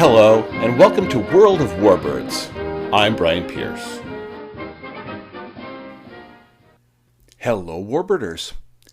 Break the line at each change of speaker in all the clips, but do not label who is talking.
Hello, and welcome to World of Warbirds. I'm Brian Pierce. Hello, Warbirders.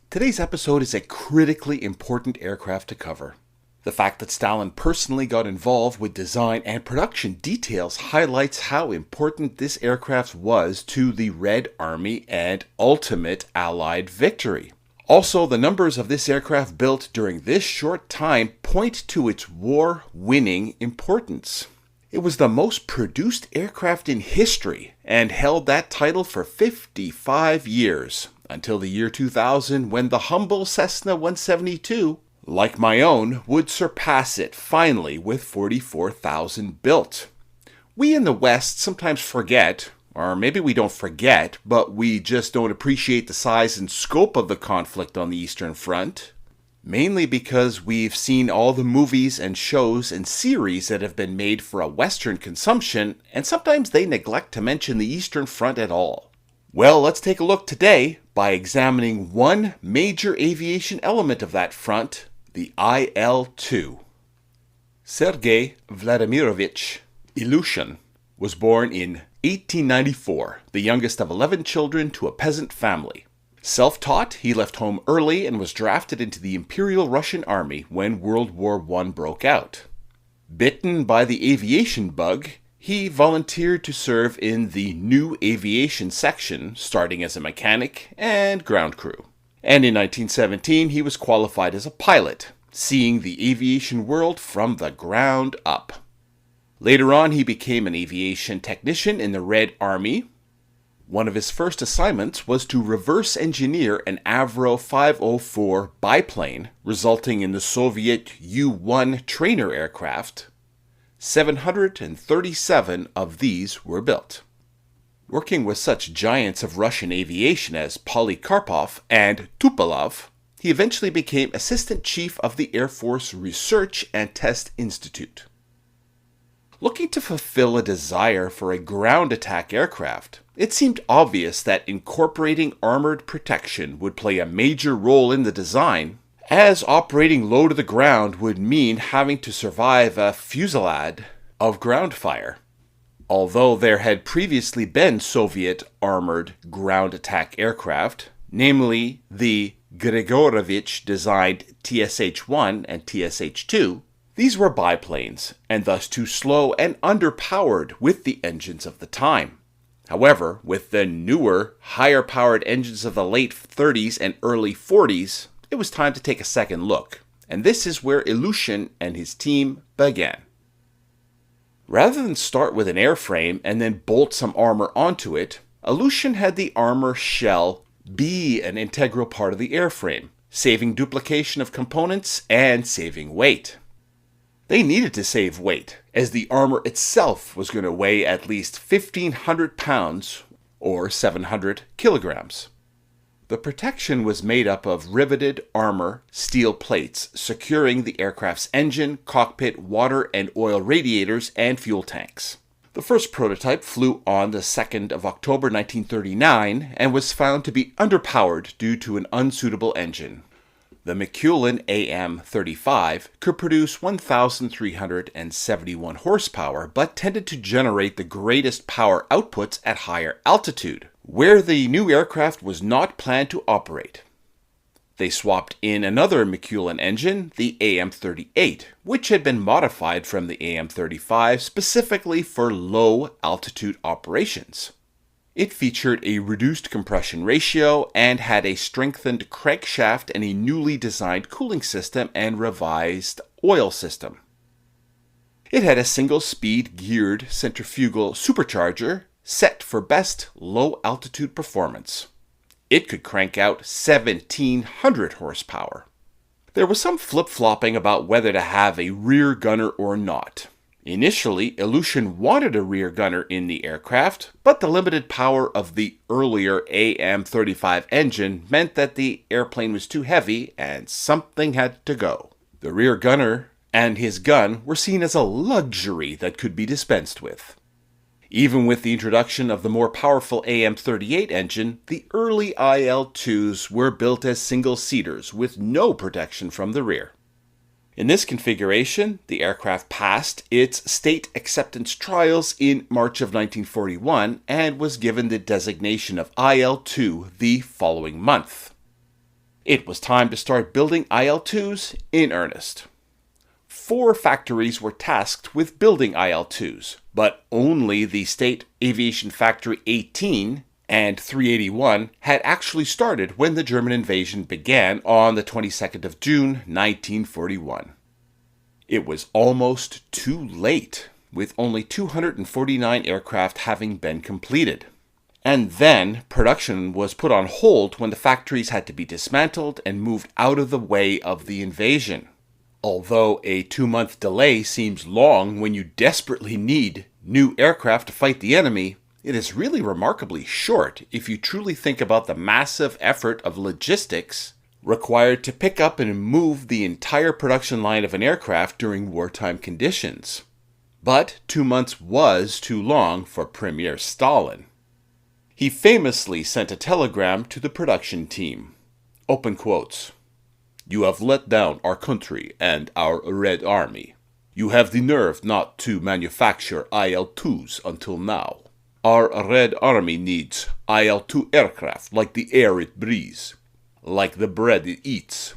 Today's episode is a critically important aircraft to cover. The fact that Stalin personally got involved with design and production details highlights how important this aircraft was to the Red Army and ultimate Allied victory. Also, the numbers of this aircraft built during this short time point to its war-winning importance. It was the most produced aircraft in history and held that title for 55 years, until the year 2000 when the humble Cessna 172, like my own, would surpass it finally with 44,000 built. We in the West sometimes forget, or maybe we don't forget, but we just don't appreciate the size and scope of the conflict on the Eastern Front. Mainly because we've seen all the movies and shows and series that have been made for a Western consumption, and sometimes they neglect to mention the Eastern Front at all. Well, let's take a look today by examining one major aviation element of that front, the IL-2. Sergey Vladimirovich Ilyushin was born in 1894, the youngest of 11 children to a peasant family. Self-taught, he left home early and was drafted into the Imperial Russian Army when World War I broke out. Bitten by the aviation bug, he volunteered to serve in the new aviation section, starting as a mechanic and ground crew. And in 1917, he was qualified as a pilot, seeing the aviation world from the ground up. Later on, he became an aviation technician in the Red Army. One of his first assignments was to reverse engineer an Avro 504 biplane, resulting in the Soviet U-1 trainer aircraft. 737 of these were built. Working with such giants of Russian aviation as Polikarpov and Tupolev, he eventually became assistant chief of the Air Force Research and Test Institute. Looking to fulfill a desire for a ground attack aircraft, it seemed obvious that incorporating armored protection would play a major role in the design, as operating low to the ground would mean having to survive a fusillade of ground fire. Although there had previously been Soviet armored ground attack aircraft, namely the Grigorovich-designed TSH-1 and TSH-2, these were biplanes, and thus too slow and underpowered with the engines of the time. However, with the newer, higher-powered engines of the late 30s and early 40s, it was time to take a second look, and this is where Ilyushin and his team began. Rather than start with an airframe and then bolt some armor onto it, Ilyushin had the armor shell be an integral part of the airframe, saving duplication of components and saving weight. They needed to save weight, as the armor itself was going to weigh at least 1,500 pounds, or 700 kilograms. The protection was made up of riveted armor steel plates securing the aircraft's engine, cockpit, water and oil radiators, and fuel tanks. The first prototype flew on the 2nd of October 1939 and was found to be underpowered due to an unsuitable engine. The McEwen AM-35 could produce 1,371 horsepower, but tended to generate the greatest power outputs at higher altitude, where the new aircraft was not planned to operate. They swapped in another McEwen engine, the AM-38, which had been modified from the AM-35 specifically for low-altitude operations. It featured a reduced compression ratio and had a strengthened crankshaft and a newly designed cooling system and revised oil system. It had a single-speed geared centrifugal supercharger set for best low-altitude performance. It could crank out 1,700 horsepower. There was some flip-flopping about whether to have a rear gunner or not. Initially, Ilyushin wanted a rear gunner in the aircraft, but the limited power of the earlier AM-35 engine meant that the airplane was too heavy and something had to go. The rear gunner and his gun were seen as a luxury that could be dispensed with. Even with the introduction of the more powerful AM-38 engine, the early IL-2s were built as single-seaters with no protection from the rear. In this configuration, the aircraft passed its state acceptance trials in March of 1941 and was given the designation of IL-2 the following month. It was time to start building IL-2s in earnest. 4 factories were tasked with building IL-2s, but only the State Aviation Factory 18 and 381 had actually started when the German invasion began on the 22nd of June, 1941. It was almost too late, with only 249 aircraft having been completed. And then production was put on hold when the factories had to be dismantled and moved out of the way of the invasion. Although a 2-month delay seems long when you desperately need new aircraft to fight the enemy, it is really remarkably short if you truly think about the massive effort of logistics required to pick up and move the entire production line of an aircraft during wartime conditions. But 2 months was too long for Premier Stalin. He famously sent a telegram to the production team. Open quotes. "You have let down our country and our Red Army. You have the nerve not to manufacture IL-2s until now. Our Red Army needs IL-2 aircraft like the air it breathes, like the bread it eats.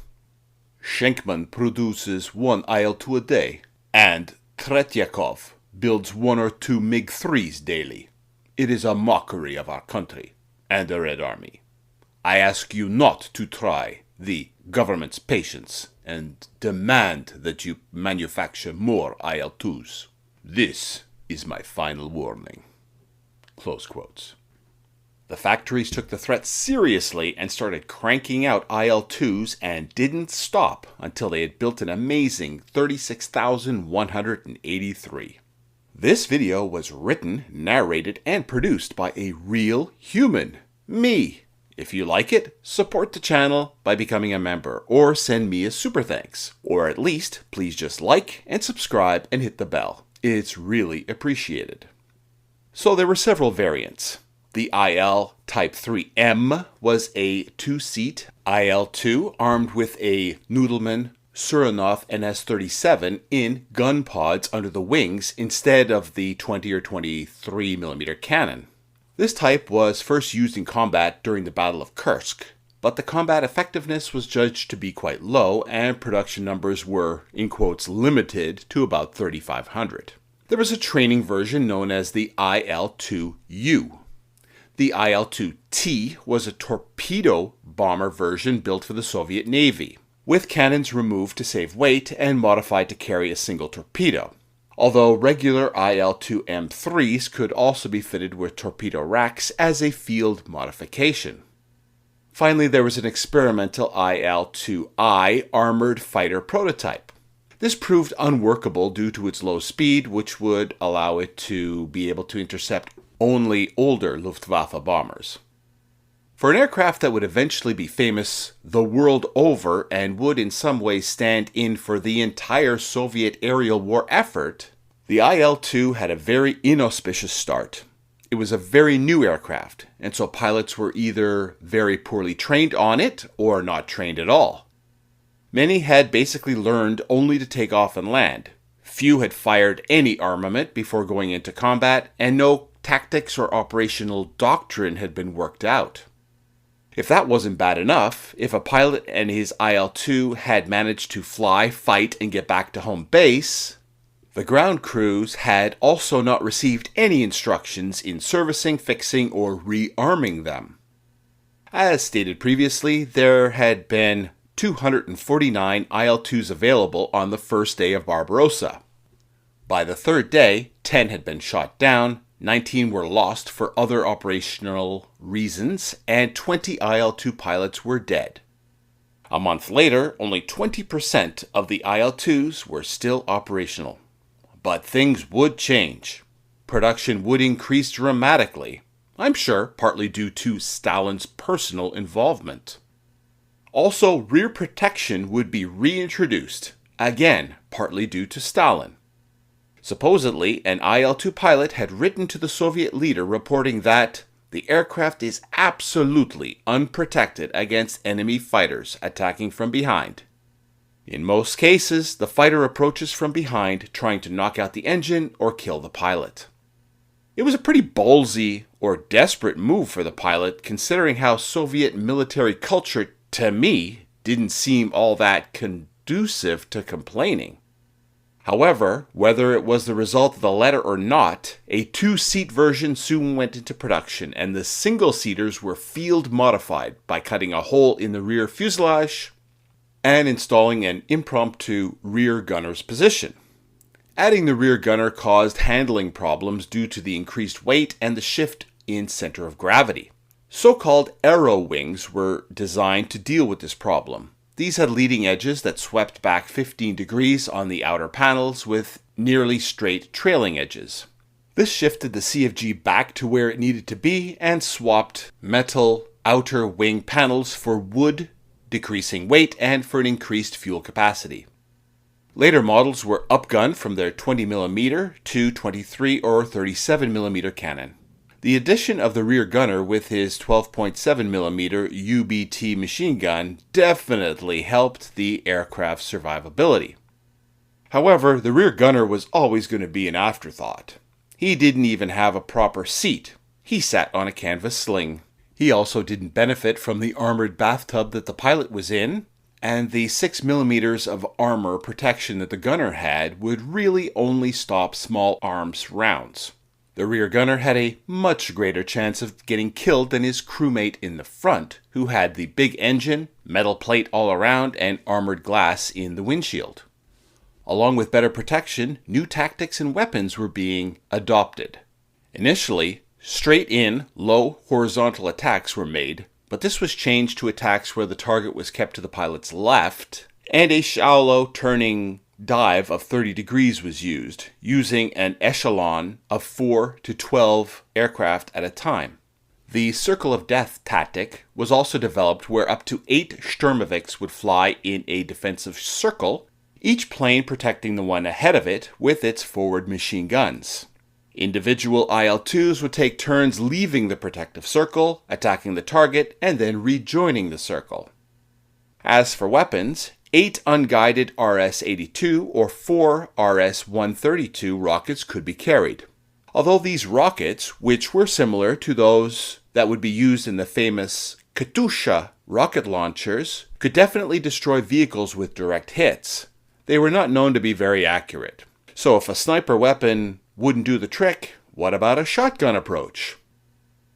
Schenkman produces 1 IL-2 a day, and Tretyakov builds 1 or 2 MiG-3s daily. It is a mockery of our country and the Red Army. I ask you not to try the government's patience and demand that you manufacture more IL-2s. This is my final warning." Close quotes. The factories took the threat seriously and started cranking out IL-2s and didn't stop until they had built an amazing 36,183. This video was written, narrated, and produced by a real human, me. If you like it, support the channel by becoming a member or send me a super thanks. Or at least, please just like and subscribe and hit the bell. It's really appreciated. So there were several variants. The IL Type 3M was a 2-seat IL-2 armed with a Noodleman Suronov NS-37 in gun pods under the wings instead of the 20 or 23 millimeter cannon. This type was first used in combat during the Battle of Kursk, but the combat effectiveness was judged to be quite low and production numbers were, in quotes, limited to about 3,500. There was a training version known as the IL-2U. The IL-2T was a torpedo bomber version built for the Soviet Navy, with cannons removed to save weight and modified to carry a single torpedo. Although regular IL-2M3s could also be fitted with torpedo racks as a field modification. Finally, there was an experimental IL-2I armored fighter prototype. This proved unworkable due to its low speed, which would allow it to be able to intercept only older Luftwaffe bombers. For an aircraft that would eventually be famous the world over and would in some ways stand in for the entire Soviet aerial war effort, the IL-2 had a very inauspicious start. It was a very new aircraft, and so pilots were either very poorly trained on it or not trained at all. Many had basically learned only to take off and land. Few had fired any armament before going into combat, and no tactics or operational doctrine had been worked out. If that wasn't bad enough, if a pilot and his IL-2 had managed to fly, fight, and get back to home base, the ground crews had also not received any instructions in servicing, fixing, or rearming them. As stated previously, there had been 249 IL-2s available on the first day of Barbarossa. By the third day, 10 had been shot down, 19 were lost for other operational reasons, and 20 IL-2 pilots were dead. A month later, only 20% of the IL-2s were still operational. But things would change. Production would increase dramatically, I'm sure partly due to Stalin's personal involvement. Also, rear protection would be reintroduced, again partly due to Stalin. Supposedly, an IL-2 pilot had written to the Soviet leader reporting that the aircraft is absolutely unprotected against enemy fighters attacking from behind. In most cases, the fighter approaches from behind, trying to knock out the engine or kill the pilot. It was a pretty ballsy or desperate move for the pilot, considering how Soviet military culture, to me, didn't seem all that conducive to complaining. However, whether it was the result of the letter or not, a two-seat version soon went into production, and the single-seaters were field modified by cutting a hole in the rear fuselage and installing an impromptu rear gunner's position. Adding the rear gunner caused handling problems due to the increased weight and the shift in center of gravity. So-called aero wings were designed to deal with this problem. These had leading edges that swept back 15 degrees on the outer panels with nearly straight trailing edges. This shifted the CFG back to where it needed to be and swapped metal outer wing panels for wood, decreasing weight and for an increased fuel capacity. Later models were upgunned from their 20mm to 23 or 37mm cannon. The addition of the rear gunner with his 12.7mm UBT machine gun definitely helped the aircraft's survivability. However, the rear gunner was always going to be an afterthought. He didn't even have a proper seat. He sat on a canvas sling. He also didn't benefit from the armored bathtub that the pilot was in, and the 6mm of armor protection that the gunner had would really only stop small arms rounds. The rear gunner had a much greater chance of getting killed than his crewmate in the front, who had the big engine, metal plate all around, and armored glass in the windshield. Along with better protection, new tactics and weapons were being adopted. Initially, straight-in, low horizontal attacks were made, but this was changed to attacks where the target was kept to the pilot's left, and a shallow turning dive of 30 degrees was used, using an echelon of 4 to 12 aircraft at a time. The circle of death tactic was also developed where up to 8 Shturmoviks would fly in a defensive circle, each plane protecting the one ahead of it with its forward machine guns. Individual IL-2s would take turns leaving the protective circle, attacking the target, and then rejoining the circle. As for weapons, 8 unguided RS-82 or 4 RS-132 rockets could be carried. Although these rockets, which were similar to those that would be used in the famous Katyusha rocket launchers, could definitely destroy vehicles with direct hits, they were not known to be very accurate. So if a sniper weapon wouldn't do the trick, what about a shotgun approach?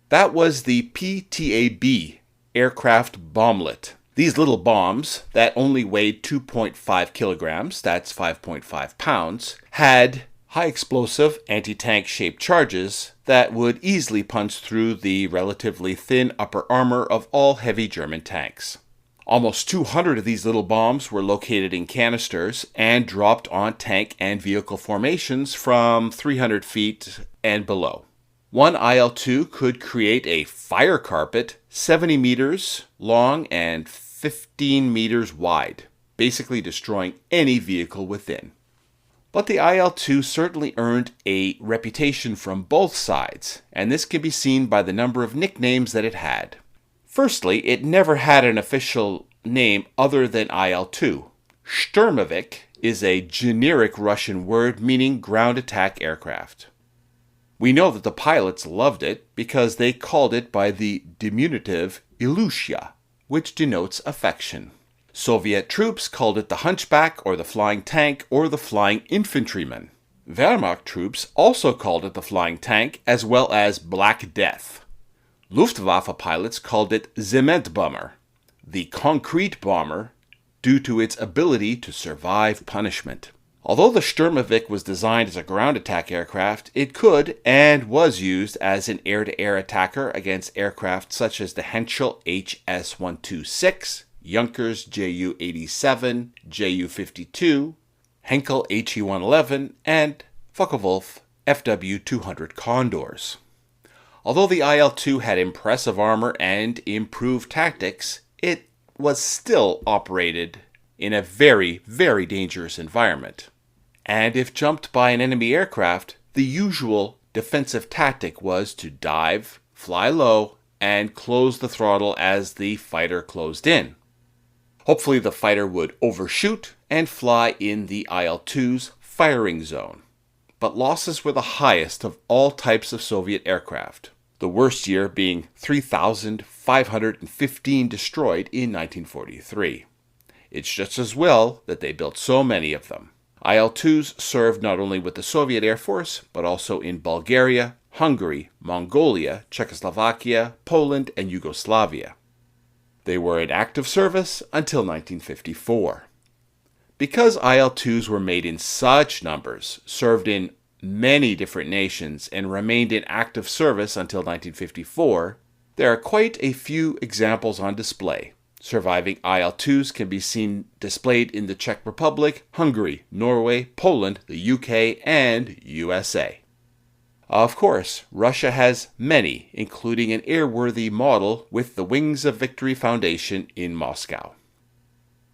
That was the PTAB aircraft bomblet. These little bombs that only weighed 2.5 kilograms, that's 5.5 pounds, had high explosive anti-tank shaped charges that would easily punch through the relatively thin upper armor of all heavy German tanks. Almost 200 of these little bombs were located in canisters and dropped on tank and vehicle formations from 300 feet and below. One IL-2 could create a fire carpet 70 meters long and 15 meters wide, basically destroying any vehicle within. But the IL-2 certainly earned a reputation from both sides, and this can be seen by the number of nicknames that it had. Firstly, it never had an official name other than IL-2. Shturmovik is a generic Russian word meaning ground attack aircraft. We know that the pilots loved it because they called it by the diminutive Ilyushin, which denotes affection. Soviet troops called it the hunchback or the flying tank or the flying infantryman. Wehrmacht troops also called it the flying tank as well as Black Death. Luftwaffe pilots called it Cement Bomber, the concrete bomber, due to its ability to survive punishment. Although the Shturmovik was designed as a ground attack aircraft, it could and was used as an air-to-air attacker against aircraft such as the Henschel HS-126, Junkers Ju-87, Ju-52, Henkel HE-111, and Focke-Wulf FW-200 Condors. Although the IL-2 had impressive armor and improved tactics, it was still operated in a very, very dangerous environment. And if jumped by an enemy aircraft, the usual defensive tactic was to dive, fly low, and close the throttle as the fighter closed in. Hopefully the fighter would overshoot and fly in the IL-2's firing zone. But losses were the highest of all types of Soviet aircraft, the worst year being 3,515 destroyed in 1943. It's just as well that they built so many of them. IL-2s served not only with the Soviet Air Force, but also in Bulgaria, Hungary, Mongolia, Czechoslovakia, Poland, and Yugoslavia. They were in active service until 1954. Because IL-2s were made in such numbers, served in many different nations, and remained in active service until 1954, there are quite a few examples on display. Surviving IL-2s can be seen displayed in the Czech Republic, Hungary, Norway, Poland, the UK, and USA. Of course, Russia has many, including an airworthy model with the Wings of Victory Foundation in Moscow.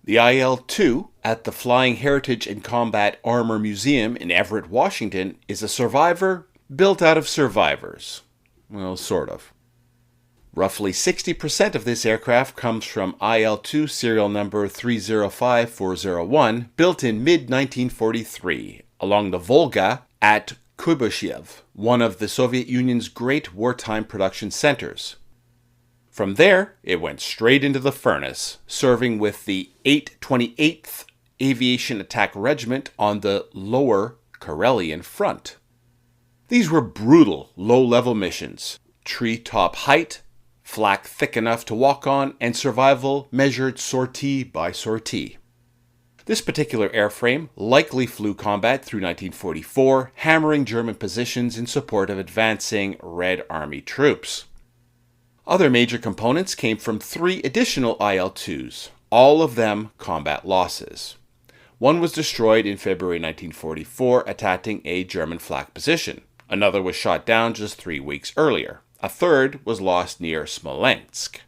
The IL-2 at the Flying Heritage and Combat Armor Museum in Everett, Washington, is a survivor built out of survivors. Well, sort of. Roughly 60% of this aircraft comes from IL-2 serial number 305401, built in mid-1943 along the Volga at Kuybyshev, one of the Soviet Union's great wartime production centers. From there, it went straight into the furnace, serving with the 828th Aviation Attack Regiment on the lower Karelian front. These were brutal, low-level missions, tree-top height, flak thick enough to walk on, and survival measured sortie by sortie. This particular airframe likely flew combat through 1944, hammering German positions in support of advancing Red Army troops. Other major components came from 3 additional IL-2s, all of them combat losses. One was destroyed in February 1944, attacking a German flak position. Another was shot down just 3 weeks earlier. A third was lost near Smolensk.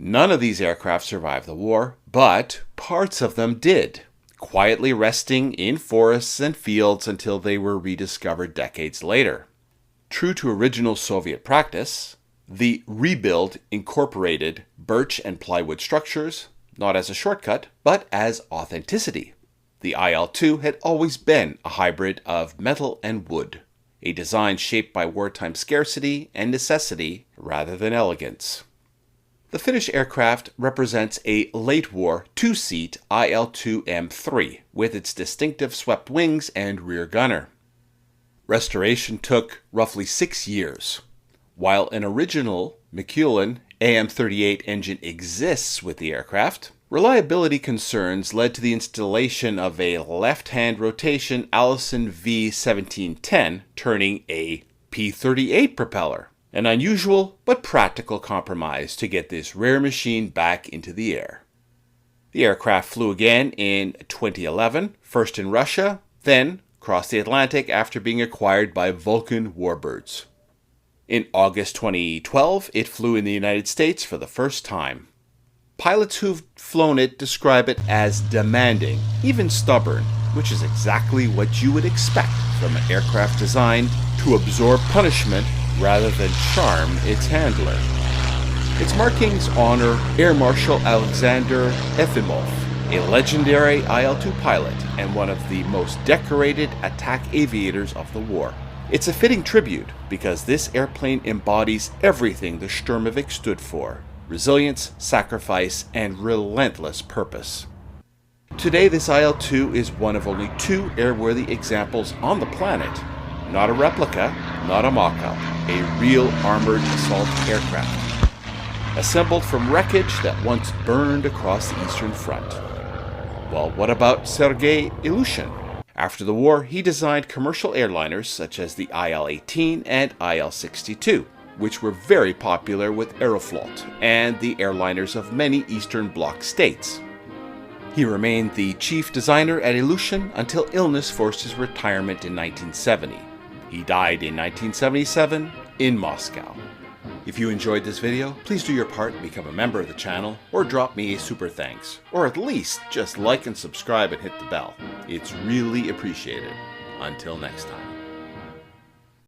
None of these aircraft survived the war, but parts of them did, quietly resting in forests and fields until they were rediscovered decades later. True to original Soviet practice, the rebuild incorporated birch and plywood structures, not as a shortcut, but as authenticity. The IL-2 had always been a hybrid of metal and wood, a design shaped by wartime scarcity and necessity rather than elegance. The Finnish aircraft represents a late-war 2-seat IL-2M3 with its distinctive swept wings and rear gunner. Restoration took roughly 6 years. While an original McEwen AM-38 engine exists with the aircraft, reliability concerns led to the installation of a left-hand rotation Allison V1710 turning a P-38 propeller, an unusual but practical compromise to get this rare machine back into the air. The aircraft flew again in 2011, first in Russia, then crossed the Atlantic after being acquired by Vulcan Warbirds. In August 2012, it flew in the United States for the first time. Pilots who've flown it describe it as demanding, even stubborn, which is exactly what you would expect from an aircraft designed to absorb punishment rather than charm its handler. Its markings honor Air Marshal Alexander Efimov, a legendary IL-2 pilot and one of the most decorated attack aviators of the war. It's a fitting tribute because this airplane embodies everything the Shturmovik stood for: resilience, sacrifice, and relentless purpose. Today, this IL-2 is one of only 2 airworthy examples on the planet. Not a replica, not a mock-up, a real armored assault aircraft, assembled from wreckage that once burned across the Eastern Front. Well, what about Sergey Ilyushin? After the war, he designed commercial airliners such as the IL-18 and IL-62, which were very popular with Aeroflot and the airliners of many Eastern Bloc states. He remained the chief designer at Ilyushin until illness forced his retirement in 1970. He died in 1977 in Moscow. If you enjoyed this video, please do your part and become a member of the channel, or drop me a super thanks, or at least just like and subscribe and hit the bell. It's really appreciated. Until next time.